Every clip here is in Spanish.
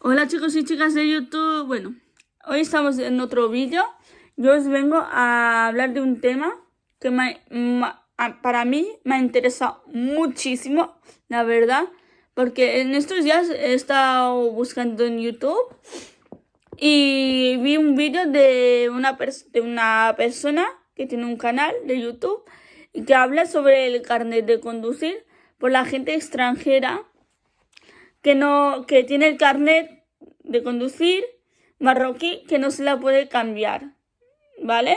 Hola chicos y chicas de YouTube. Bueno, hoy estamos en otro vídeo. Yo os vengo a hablar de un tema que para mí me ha interesado muchísimo, la verdad, porque en estos días he estado buscando en YouTube y vi un vídeo de una persona que tiene un canal de YouTube y que habla sobre el carnet de conducir por la gente extranjera que tiene el carnet de conducir marroquí que no se la puede cambiar, ¿vale?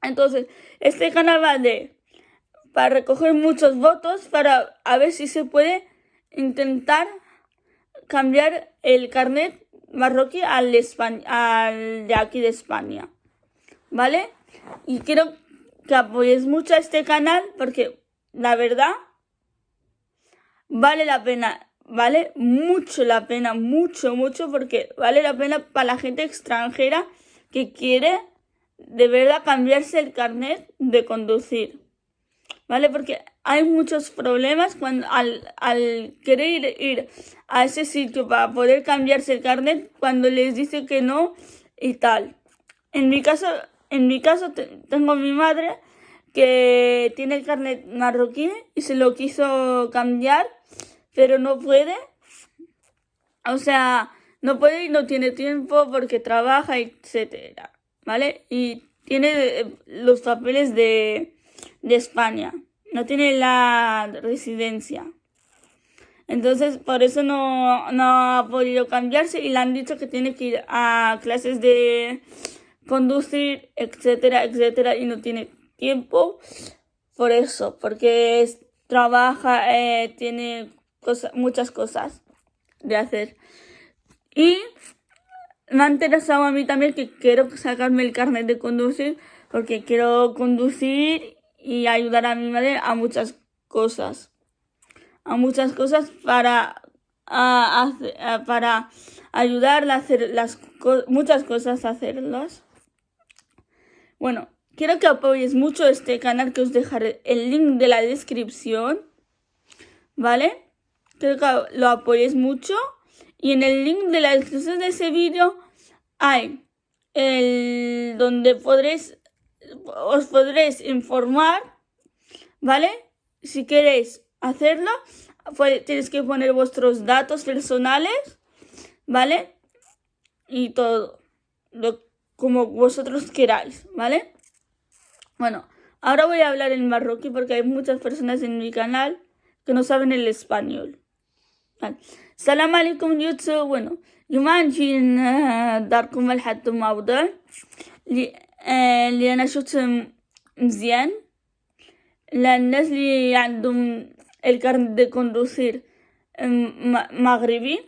Entonces, este canal va para recoger muchos votos para a ver si se puede intentar cambiar el carnet marroquí al de aquí de España, ¿vale? Y quiero que apoyes mucho a este canal porque la verdad vale la pena. Vale mucho la pena, mucho, porque vale la pena para la gente extranjera que quiere de verdad cambiarse el carnet de conducir, ¿vale? Porque hay muchos problemas cuando al querer ir a ese sitio para poder cambiarse el carnet cuando les dice que no y tal. En mi caso tengo a mi madre que tiene el carnet marroquí y se lo quiso cambiar, pero no puede, o sea, no puede y no tiene tiempo porque trabaja, etcétera, ¿vale? Y tiene los papeles de España, no tiene la residencia. Entonces, por eso no ha podido cambiarse y le han dicho que tiene que ir a clases de conducir, etcétera, y no tiene tiempo por eso, porque trabaja, tiene muchas cosas de hacer. Y me ha interesado a mí también que quiero sacarme el carnet de conducir porque quiero conducir y ayudar a mi madre a muchas cosas. Para ayudarla a hacer muchas cosas, a hacerlas. Bueno, quiero que apoyes mucho este canal, que os dejaré el link de la descripción, ¿vale? Quiero que lo apoyes mucho. Y en el link de la descripción de ese vídeo hay donde os podréis informar, ¿vale? Si queréis hacerlo, tienes que poner vuestros datos personales, ¿vale? Y todo, como vosotros queráis, ¿vale? Bueno, ahora voy a hablar en marroquí porque hay muchas personas en mi canal que no saben el español. vale. السلام عليكم يوتيوب. bueno, اليوم نجي نداركم لحد الموضوع اللي انا شفت مزيان للناس اللي عندهم الكارنت دي كوندوسير مغربي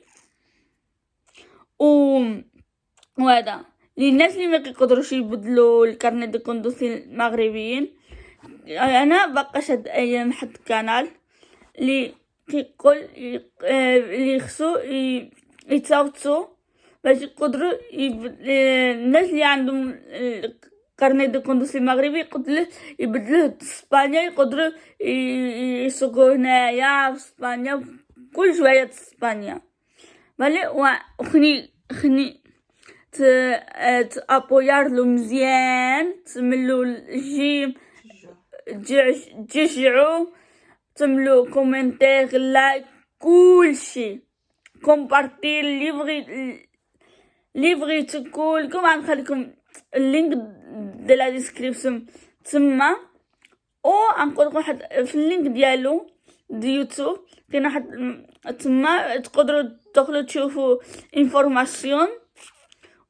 وهذا للناس اللي ما كيقدروش يبدلوا الكارنت دي كوندوسير مغربيين. انا باقاش هاد ايام حد كانال اللي كيقول اللي خصو يتصاوتوا باش يقدروا الناس اللي عندهم الكارنيت دو كوندوسي المغربي يقدروا يبدلوه لاسبانيا، يقدروا يسوقوا هنايا في اسبانيا كل شويه في اسبانيا، فالي خني تابويارلو مزيان، تملو الجيم تشجعوا، تعملوا كومنتير، لايك، كلشي كومبارتير اللي بغيتو كلكم. غنخليكم اللينك ديال لا ديسكريبسيون تما، غنقول لكم واحد في اللينك ديالو دي يوتيوب كاين واحد تما تقدروا تدخلوا تشوفوا انفورماسيون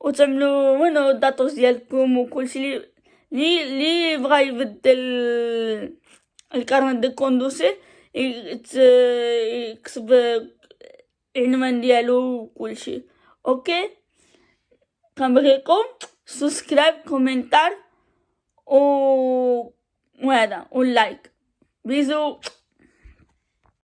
وتعملوا الداتوس ديالكم وكلشي. اللي بغا يبدل الكارنت دي كوندوسير يكتب العنوان ديالو وكلشي. اوكي، كنبغيكم سبسكرايب، كومنتار وهذا واللايك. بيزو.